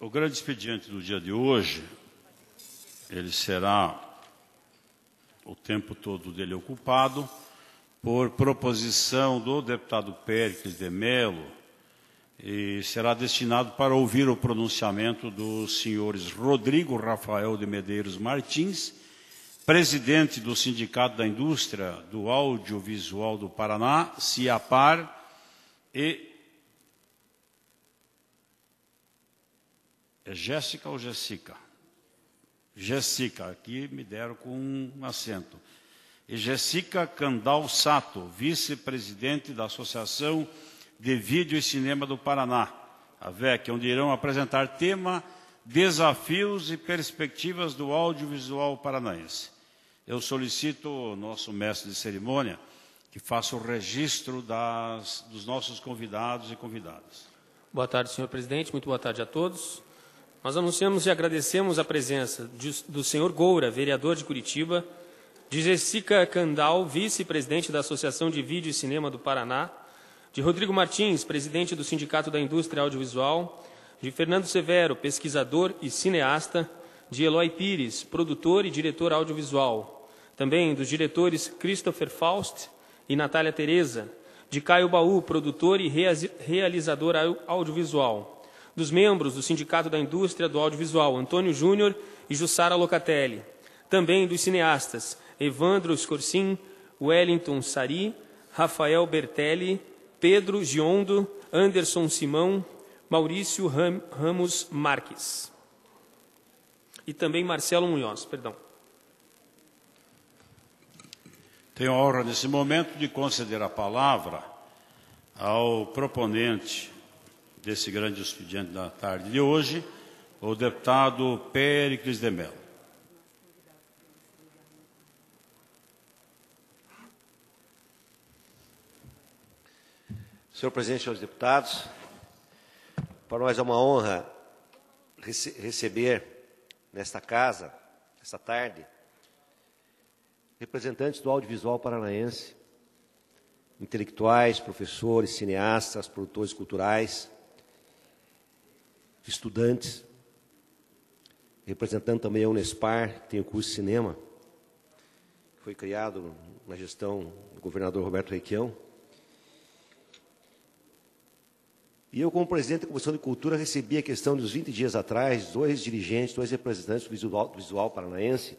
O grande expediente do dia de hoje, ele será o tempo todo dele ocupado por proposição do deputado Péricles de Melo e será destinado para ouvir o pronunciamento dos senhores Rodrigo Rafael de Medeiros Martins, presidente do Sindicato da Indústria do Audiovisual do Paraná, CIAPAR, e é Jéssica ou Jessica? Jéssica, aqui me deram com um acento. E Jéssica Candal Sato, vice-presidente da Associação de Vídeo e Cinema do Paraná, a VEC, onde irão apresentar tema Desafios e Perspectivas do Audiovisual Paranaense. Eu solicito ao nosso mestre de cerimônia que faça o registro dos nossos convidados e convidadas. Boa tarde, senhor presidente. Muito boa tarde a todos. Nós anunciamos e agradecemos a presença do senhor Goura, vereador de Curitiba, de Jéssica Candal, vice-presidente da Associação de Vídeo e Cinema do Paraná, de Rodrigo Martins, presidente do Sindicato da Indústria Audiovisual, de Fernando Severo, pesquisador e cineasta, de Eloy Pires, produtor e diretor audiovisual, também dos diretores Christopher Faust e Natália Tereza, de Caio Baú, produtor e realizador audiovisual, dos membros do Sindicato da Indústria do Audiovisual, Antônio Júnior e Jussara Locatelli, também dos cineastas Evandro Scorsin, Wellington Sari, Rafael Bertelli, Pedro Giondo, Anderson Simão, Maurício Ramos Marques. E também Marcelo Munhoz, perdão. Tenho a honra, nesse momento, de conceder a palavra ao proponente desse grande expediente da tarde de hoje, o deputado Péricles de Melo. Senhor presidente, senhores deputados, para nós é uma honra receber nesta casa, esta tarde, representantes do audiovisual paranaense, intelectuais, professores, cineastas, produtores culturais, estudantes, representando também a Unespar, que tem o curso de cinema, que foi criado na gestão do governador Roberto Requião. E eu, como presidente da Comissão de Cultura, recebi a questão de uns 20 dias atrás, dois dirigentes, dois representantes do visual paranaense,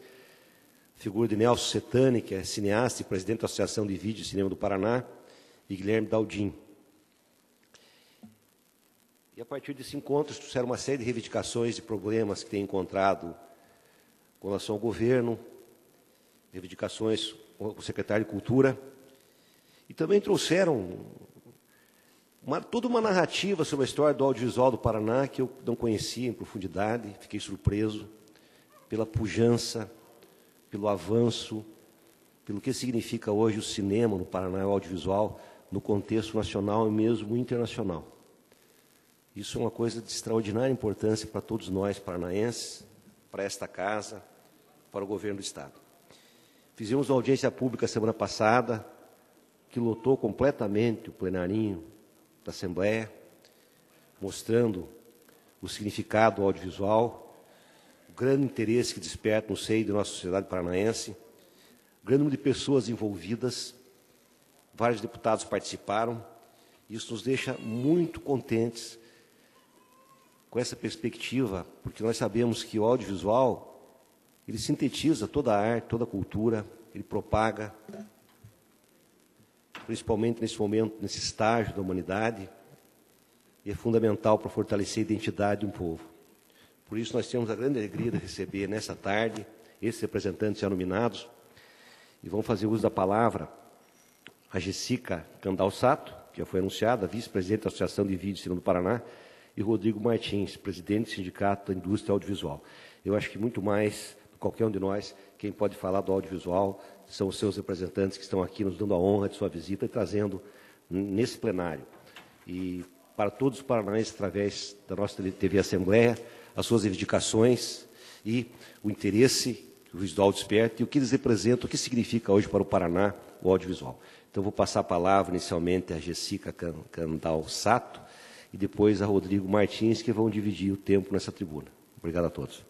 a figura de Nelson Setani, que é cineasta e presidente da Associação de Vídeo e Cinema do Paraná, e Guilherme Daldim. E a partir desse encontro, trouxeram uma série de reivindicações e problemas que têm encontrado com relação ao governo, reivindicações com o secretário de Cultura, e também trouxeram toda uma narrativa sobre a história do audiovisual do Paraná que eu não conhecia em profundidade, fiquei surpreso pela pujança, pelo avanço, pelo que significa hoje o cinema no Paraná, o audiovisual, no contexto nacional e mesmo internacional. Isso é uma coisa de extraordinária importância para todos nós paranaenses, para esta casa, para o governo do Estado. Fizemos uma audiência pública semana passada, que lotou completamente o plenarinho da Assembleia, mostrando o significado do audiovisual, o grande interesse que desperta no seio da nossa sociedade paranaense, o grande número de pessoas envolvidas, vários deputados participaram, e isso nos deixa muito contentes com essa perspectiva, porque nós sabemos que o audiovisual, ele sintetiza toda a arte, toda a cultura, ele propaga, principalmente nesse momento, nesse estágio da humanidade, e é fundamental para fortalecer a identidade de um povo. Por isso, nós temos a grande alegria de receber, nessa tarde, esses representantes já nominados, e vão fazer uso da palavra a Jéssica Candal Sato, que já foi anunciada, vice-presidente da Associação de Vídeo e Cinema do Paraná, e Rodrigo Martins, presidente do Sindicato da Indústria Audiovisual. Eu acho que muito mais do que qualquer um de nós, quem pode falar do audiovisual são os seus representantes que estão aqui nos dando a honra de sua visita e trazendo nesse plenário. E para todos os paranaenses, através da nossa TV Assembleia, as suas reivindicações e o interesse que o visual desperta e o que eles representam, o que significa hoje para o Paraná o audiovisual. Então, vou passar a palavra inicialmente a Jéssica Candal Sato, e depois a Rodrigo Martins, que vão dividir o tempo nessa tribuna. Obrigado a todos.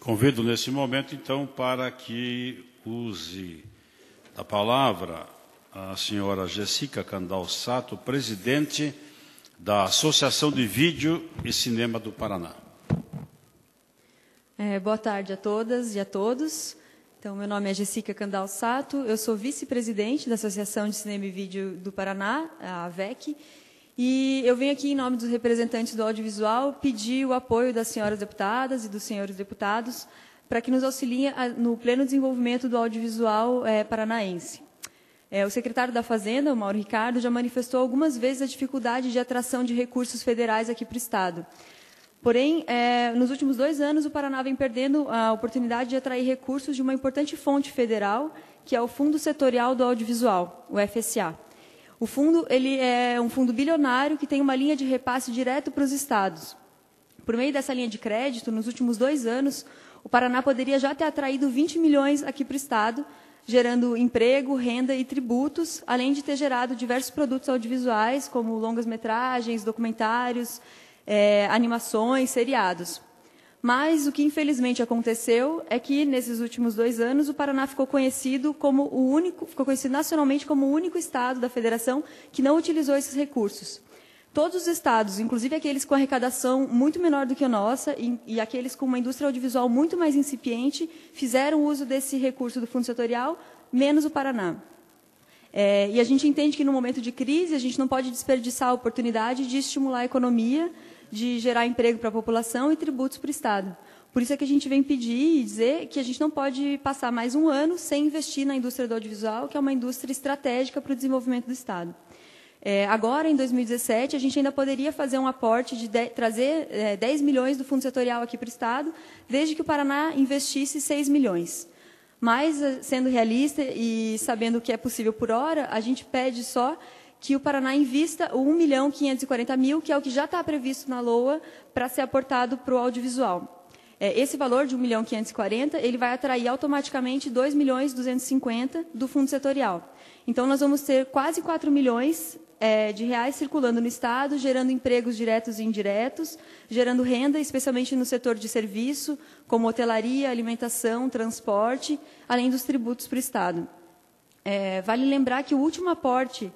Convido nesse momento, então, para que use a palavra a senhora Jéssica Candal Sato, presidente da Associação de Vídeo e Cinema do Paraná. Boa tarde a todas e a todos. Então, meu nome é Jéssica Candal Sato, eu sou vice-presidente da Associação de Cinema e Vídeo do Paraná, a AVEC, e eu venho aqui, em nome dos representantes do audiovisual, pedir o apoio das senhoras deputadas e dos senhores deputados para que nos auxiliem no pleno desenvolvimento do audiovisual paranaense. O secretário da Fazenda, o Mauro Ricardo, já manifestou algumas vezes a dificuldade de atração de recursos federais aqui para o Estado. Porém, nos últimos 2 anos, o Paraná vem perdendo a oportunidade de atrair recursos de uma importante fonte federal, que é o Fundo Setorial do Audiovisual, o FSA. O fundo ele é um fundo bilionário que tem uma linha de repasse direto para os estados. Por meio dessa linha de crédito, nos últimos 2 anos, o Paraná poderia já ter atraído 20 milhões aqui para o Estado, gerando emprego, renda e tributos, além de ter gerado diversos produtos audiovisuais, como longas-metragens, documentários, animações, seriados. Mas o que infelizmente aconteceu é que nesses últimos 2 anos o Paraná ficou conhecido nacionalmente como o único estado da federação que não utilizou esses recursos. Todos os estados, inclusive aqueles com arrecadação muito menor do que a nossa e aqueles com uma indústria audiovisual muito mais incipiente, fizeram uso desse recurso do Fundo Setorial, menos o Paraná. E a gente entende que no momento de crise a gente não pode desperdiçar a oportunidade de estimular a economia, de gerar emprego para a população e tributos para o Estado. Por isso é que a gente vem pedir e dizer que a gente não pode passar mais 1 ano sem investir na indústria do audiovisual, que é uma indústria estratégica para o desenvolvimento do Estado. Agora, em 2017, a gente ainda poderia fazer um aporte de trazer 10 milhões do Fundo Setorial aqui para o Estado, desde que o Paraná investisse 6 milhões. Mas, sendo realista e sabendo que é possível por hora, a gente pede só que o Paraná invista o 1.540.000, que é o que já está previsto na LOA, para ser aportado para o audiovisual. Esse valor de 1.540.000, ele vai atrair automaticamente 2.250.000 do Fundo Setorial. Então, nós vamos ter quase 4 milhões de reais circulando no Estado, gerando empregos diretos e indiretos, gerando renda, especialmente no setor de serviço, como hotelaria, alimentação, transporte, além dos tributos para o Estado. Vale lembrar que o último aporte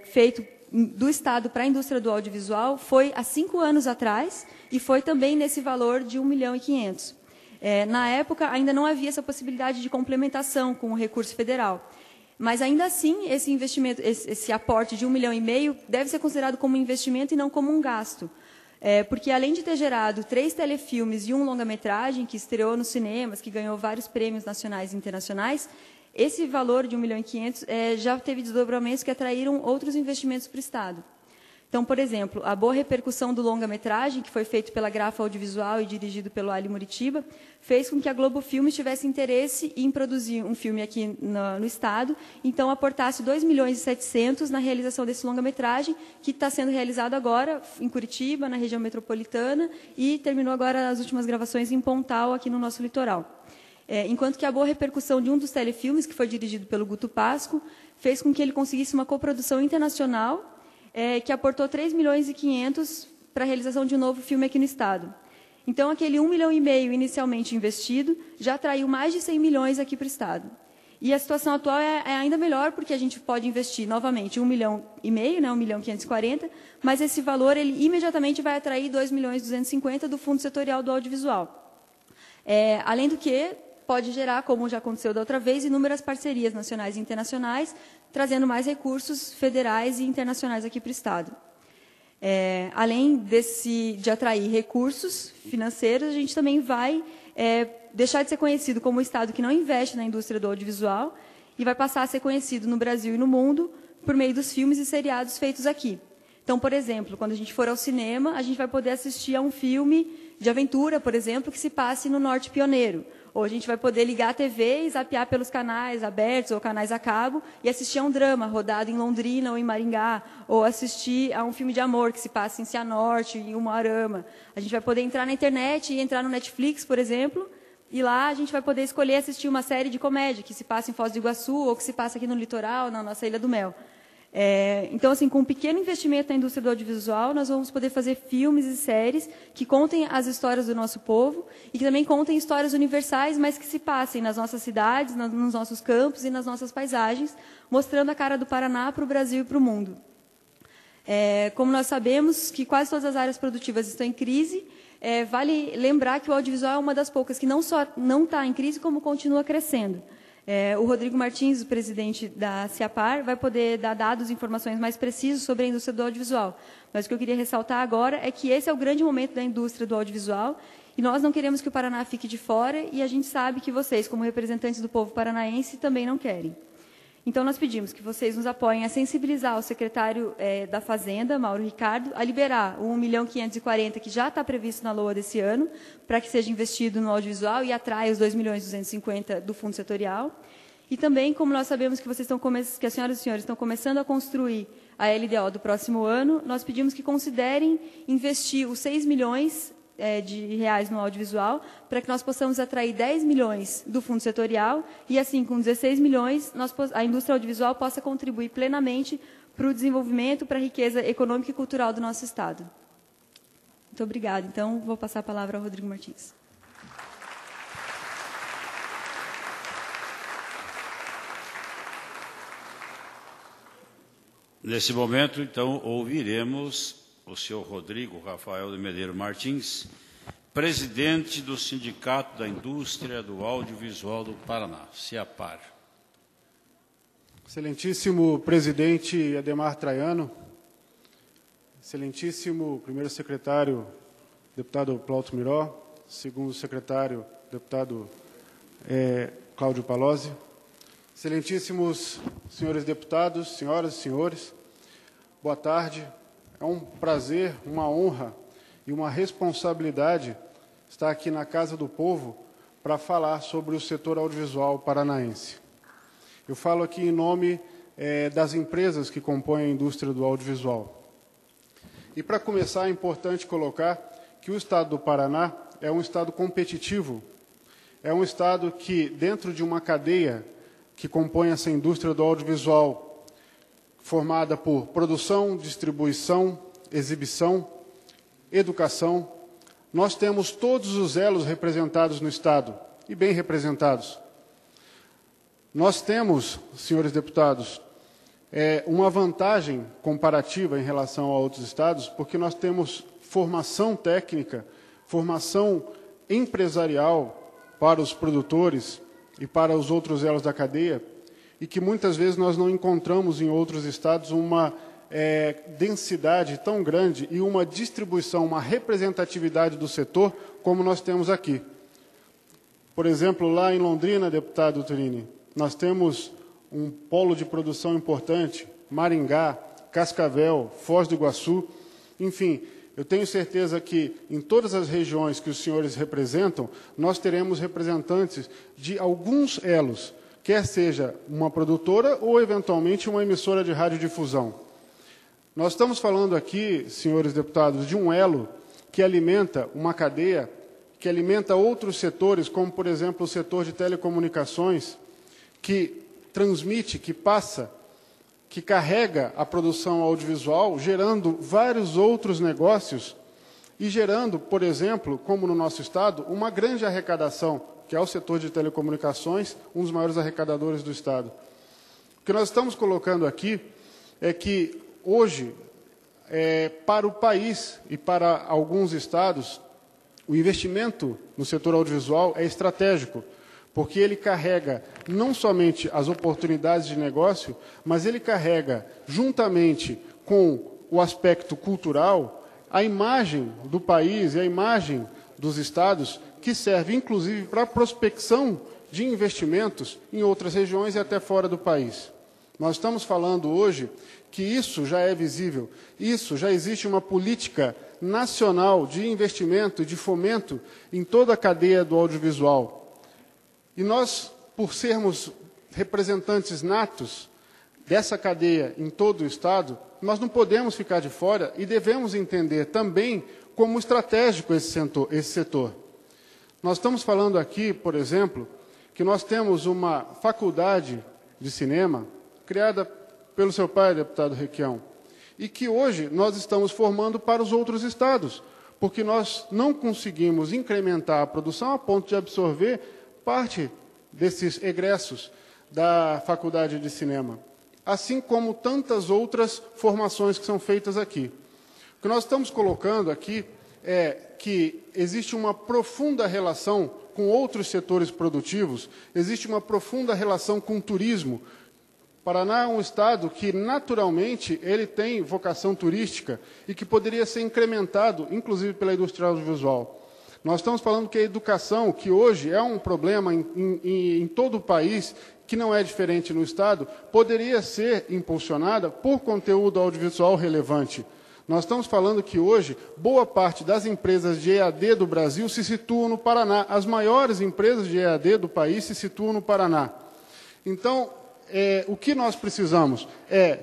feito do Estado para a indústria do audiovisual foi há 5 anos atrás e foi também nesse valor de 1.500.000. Na época, ainda não havia essa possibilidade de complementação com o recurso federal. Mas, ainda assim, esse investimento, esse aporte de 1,5 milhão deve ser considerado como um investimento e não como um gasto. Porque, além de ter gerado 3 telefilmes e um longa-metragem, que estreou nos cinemas, que ganhou vários prêmios nacionais e internacionais, esse valor de 1.500.000 já teve desdobramentos que atraíram outros investimentos para o Estado. Então, por exemplo, a boa repercussão do longa-metragem, que foi feito pela Grafa Audiovisual e dirigido pelo Ali Muritiba, fez com que a Globo Filmes tivesse interesse em produzir um filme aqui no Estado, então aportasse 2.700.000 na realização desse longa-metragem, que está sendo realizado agora em Curitiba, na região metropolitana, e terminou agora as últimas gravações em Pontal, aqui no nosso litoral. Enquanto que a boa repercussão de um dos telefilmes, que foi dirigido pelo Guto Pasco, fez com que ele conseguisse uma coprodução internacional, que aportou 3.500.000 para a realização de um novo filme aqui no Estado. Então, aquele 1,5 milhão inicialmente investido já atraiu mais de 100 milhões aqui para o Estado. E a situação atual é ainda melhor, porque a gente pode investir novamente 1,5 milhão, né, 1.540.000, mas esse valor ele imediatamente vai atrair 2.250.000 do Fundo Setorial do Audiovisual. Além do que, pode gerar, como já aconteceu da outra vez, inúmeras parcerias nacionais e internacionais, trazendo mais recursos federais e internacionais aqui para o Estado. Além de atrair recursos financeiros, a gente também vai deixar de ser conhecido como o Estado que não investe na indústria do audiovisual e vai passar a ser conhecido no Brasil e no mundo por meio dos filmes e seriados feitos aqui. Então, por exemplo, quando a gente for ao cinema, a gente vai poder assistir a um filme de aventura, por exemplo, que se passe no Norte Pioneiro. Ou a gente vai poder ligar a TV e zapear pelos canais abertos ou canais a cabo e assistir a um drama rodado em Londrina ou em Maringá, ou assistir a um filme de amor que se passa em Cianorte, em Umuarama. A gente vai poder entrar na internet e entrar no Netflix, por exemplo, e lá a gente vai poder escolher assistir uma série de comédia que se passa em Foz do Iguaçu ou que se passa aqui no litoral, na nossa Ilha do Mel. Então, assim, com um pequeno investimento na indústria do audiovisual, nós vamos poder fazer filmes e séries que contem as histórias do nosso povo e que também contem histórias universais, mas que se passem nas nossas cidades, nos nossos campos e nas nossas paisagens, mostrando a cara do Paraná para o Brasil e para o mundo. Como nós sabemos que quase todas as áreas produtivas estão em crise, vale lembrar que o audiovisual é uma das poucas que não só não está em crise, como continua crescendo. O Rodrigo Martins, o presidente da CIAPAR, vai poder dar dados e informações mais precisos sobre a indústria do audiovisual. Mas o que eu queria ressaltar agora é que esse é o grande momento da indústria do audiovisual e nós não queremos que o Paraná fique de fora e a gente sabe que vocês, como representantes do povo paranaense, também não querem. Então, nós pedimos que vocês nos apoiem a sensibilizar o secretário da Fazenda, Mauro Ricardo, a liberar o 1.540.000 que já está previsto na LOA desse ano, para que seja investido no audiovisual e atrai os 2.250.000 do Fundo Setorial. E também, como nós sabemos que que as senhoras e senhores estão começando a construir a LDO do próximo ano, nós pedimos que considerem investir os 6 milhões de reais no audiovisual, para que nós possamos atrair 10 milhões do Fundo Setorial e, assim, com 16 milhões, a indústria audiovisual possa contribuir plenamente para o desenvolvimento, para a riqueza econômica e cultural do nosso Estado. Muito obrigada. Então, vou passar a palavra ao Rodrigo Martins. Nesse momento, então, ouviremos o senhor Rodrigo Rafael de Medeiros Martins, presidente do Sindicato da Indústria do Audiovisual do Paraná, CIAPAR. Excelentíssimo presidente Ademar Traiano, excelentíssimo primeiro secretário, deputado Plauto Miró, segundo secretário, deputado Cláudio Palozzi, excelentíssimos senhores deputados, senhoras e senhores, boa tarde. É um prazer, uma honra e uma responsabilidade estar aqui na Casa do Povo para falar sobre o setor audiovisual paranaense. Eu falo aqui em nome das empresas que compõem a indústria do audiovisual. E, para começar, é importante colocar que o Estado do Paraná é um Estado competitivo, é um Estado que, dentro de uma cadeia que compõe essa indústria do audiovisual, formada por produção, distribuição, exibição, educação, nós temos todos os elos representados no Estado, e bem representados. Nós temos, senhores deputados, uma vantagem comparativa em relação a outros estados, porque nós temos formação técnica, formação empresarial para os produtores e para os outros elos da cadeia, e que muitas vezes nós não encontramos em outros estados uma densidade tão grande e uma distribuição, uma representatividade do setor como nós temos aqui. Por exemplo, lá em Londrina, deputado Turini, nós temos um polo de produção importante, Maringá, Cascavel, Foz do Iguaçu, enfim, eu tenho certeza que em todas as regiões que os senhores representam, nós teremos representantes de alguns elos, quer seja uma produtora ou, eventualmente, uma emissora de radiodifusão. Nós estamos falando aqui, senhores deputados, de um elo que alimenta uma cadeia, que alimenta outros setores, como, por exemplo, o setor de telecomunicações, que transmite, que passa, que carrega a produção audiovisual, gerando vários outros negócios e gerando, por exemplo, como no nosso Estado, uma grande arrecadação, que é o setor de telecomunicações, um dos maiores arrecadadores do Estado. O que nós estamos colocando aqui é que, hoje, para o país e para alguns estados, o investimento no setor audiovisual é estratégico, porque ele carrega não somente as oportunidades de negócio, mas ele carrega, juntamente com o aspecto cultural, a imagem do país e a imagem dos estados, que serve, inclusive, para a prospecção de investimentos em outras regiões e até fora do país. Nós estamos falando hoje que isso já é visível, isso já existe uma política nacional de investimento e de fomento em toda a cadeia do audiovisual. E nós, por sermos representantes natos dessa cadeia em todo o Estado, nós não podemos ficar de fora e devemos entender também como estratégico esse setor. Nós estamos falando aqui, por exemplo, que nós temos uma faculdade de cinema criada pelo seu pai, deputado Requião, e que hoje nós estamos formando para os outros estados, porque nós não conseguimos incrementar a produção a ponto de absorver parte desses egressos da Faculdade de Cinema, assim como tantas outras formações que são feitas aqui. O que nós estamos colocando aqui é que existe uma profunda relação com outros setores produtivos, existe uma profunda relação com o turismo. Paraná é um estado que, naturalmente, ele tem vocação turística e que poderia ser incrementado, inclusive pela indústria audiovisual. Nós estamos falando que a educação, que hoje é um problema em todo o país, que não é diferente no estado, poderia ser impulsionada por conteúdo audiovisual relevante. Nós estamos falando que hoje, boa parte das empresas de EAD do Brasil se situam no Paraná. As maiores empresas de EAD do país se situam no Paraná. Então, o que nós precisamos é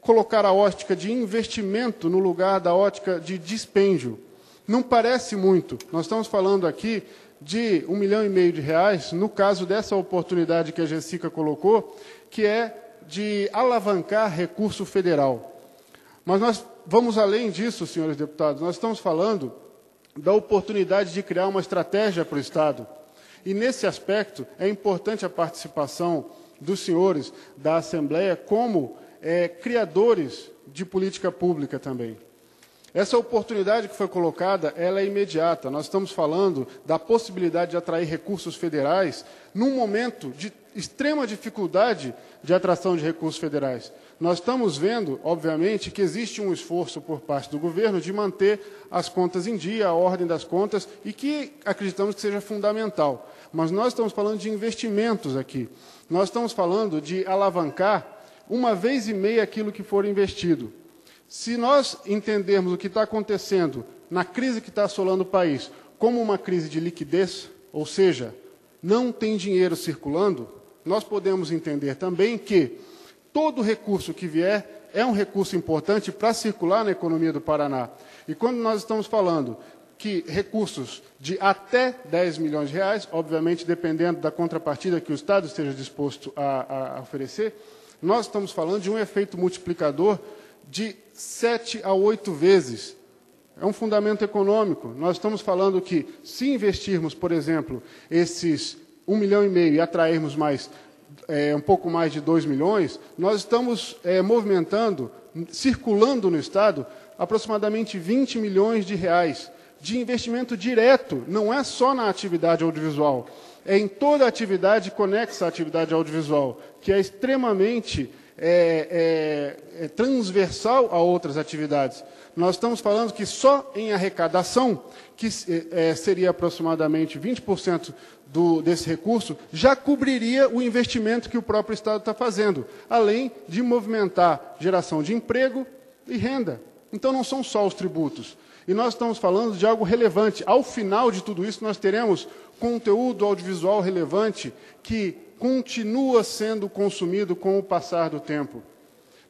colocar a ótica de investimento no lugar da ótica de dispêndio. Não parece muito. Nós estamos falando aqui de R$1,5 milhão, no caso dessa oportunidade que a Jessica colocou, que é de alavancar recurso federal. Mas nós vamos além disso, senhores deputados. Nós estamos falando da oportunidade de criar uma estratégia para o Estado. E, nesse aspecto, é importante a participação dos senhores da Assembleia como criadores de política pública também. Essa oportunidade que foi colocada, ela é imediata. Nós estamos falando da possibilidade de atrair recursos federais num momento de extrema dificuldade de atração de recursos federais. Nós estamos vendo, obviamente, que existe um esforço por parte do governo de manter as contas em dia, a ordem das contas, e que acreditamos que seja fundamental. Mas nós estamos falando de investimentos aqui. Nós estamos falando de alavancar 1,5 vezes aquilo que for investido. Se nós entendermos o que está acontecendo na crise que está assolando o país como uma crise de liquidez, ou seja, não tem dinheiro circulando, nós podemos entender também que todo recurso que vier é um recurso importante para circular na economia do Paraná. E quando nós estamos falando que recursos de até R$10 milhões, obviamente dependendo da contrapartida que o Estado esteja disposto a oferecer, nós estamos falando de um efeito multiplicador de 7 a 8 vezes. É um fundamento econômico. Nós estamos falando que, se investirmos, por exemplo, esses R$1,5 milhão e atrairmos mais, um pouco mais de 2 milhões, nós estamos movimentando, circulando no Estado, aproximadamente R$20 milhões de investimento direto. Não é só na atividade audiovisual, é em toda a atividade conexa à atividade audiovisual, que é extremamente transversal a outras atividades. Nós estamos falando que só em arrecadação, que seria aproximadamente 20% desse recurso, já cobriria o investimento que o próprio Estado está fazendo, além de movimentar geração de emprego e renda. Então, não são só os tributos. E nós estamos falando de algo relevante. Ao final de tudo isso, nós teremos conteúdo audiovisual relevante que continua sendo consumido com o passar do tempo.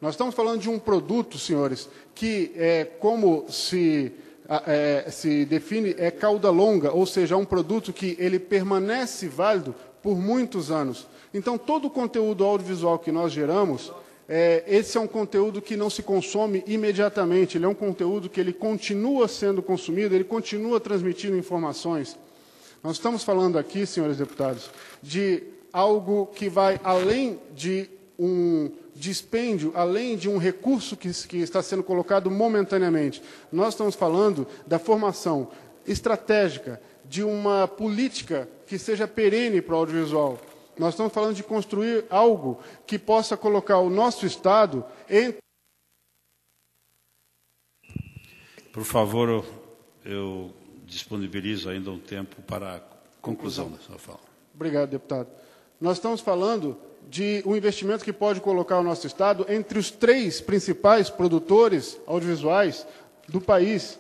Nós estamos falando de um produto, senhores, que, como se define, é cauda longa, ou seja, é um produto que ele permanece válido por muitos anos. Então, todo o conteúdo audiovisual que nós geramos, esse é um conteúdo que não se consome imediatamente, ele é um conteúdo que ele continua sendo consumido, ele continua transmitindo informações. Nós estamos falando aqui, senhores deputados, de algo que vai além de um dispêndio, além de um recurso que está sendo colocado momentaneamente. Nós estamos falando da formação estratégica de uma política que seja perene para o audiovisual. Nós estamos falando de construir algo que possa colocar o nosso Estado em... Por favor, eu disponibilizo ainda um tempo para a conclusão da sua fala. Obrigado, deputado. Nós estamos falando de um investimento que pode colocar o nosso Estado entre os 3 principais produtores audiovisuais do país,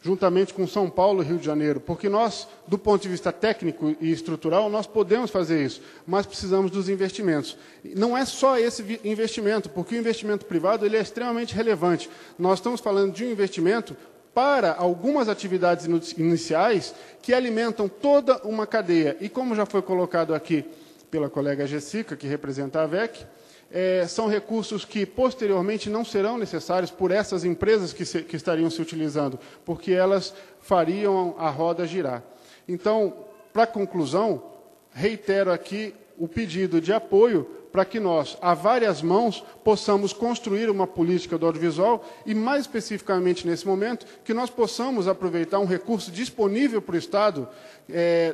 juntamente com São Paulo e Rio de Janeiro, porque nós, do ponto de vista técnico e estrutural, nós podemos fazer isso, mas precisamos dos investimentos. Não é só esse investimento, porque o investimento privado ele é extremamente relevante. Nós estamos falando de um investimento para algumas atividades iniciais que alimentam toda uma cadeia. E como já foi colocado aqui pela colega Jessica, que representa a AVEC, são recursos que posteriormente não serão necessários por essas empresas que estariam se utilizando, porque elas fariam a roda girar. Então, para conclusão, reitero aqui o pedido de apoio para que nós, a várias mãos, possamos construir uma política do audiovisual e, mais especificamente nesse momento, que nós possamos aproveitar um recurso disponível para o Estado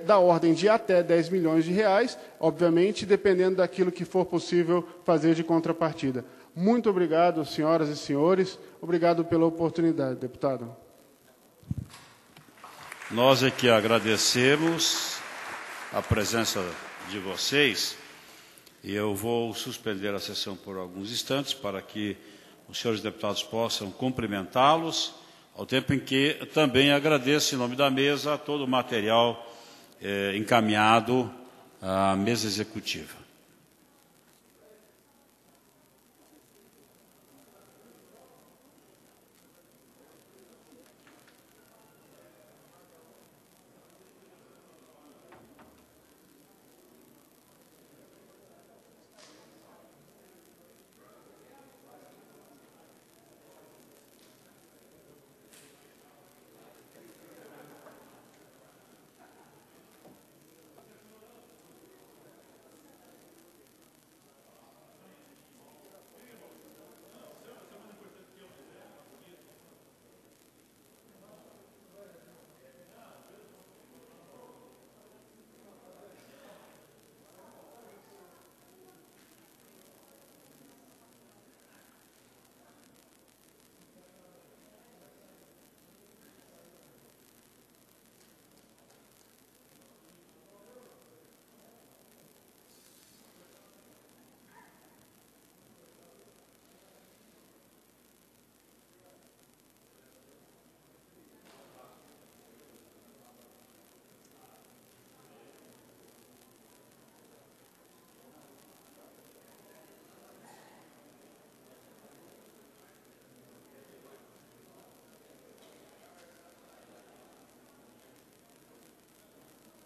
da ordem de até 10 milhões de reais, obviamente, dependendo daquilo que for possível fazer de contrapartida. Muito obrigado, senhoras e senhores. Obrigado pela oportunidade, deputado. Nós é que agradecemos a presença de vocês. E eu vou suspender a sessão por alguns instantes para que os senhores deputados possam cumprimentá-los, ao tempo em que também agradeço, em nome da mesa, todo o material encaminhado à mesa executiva.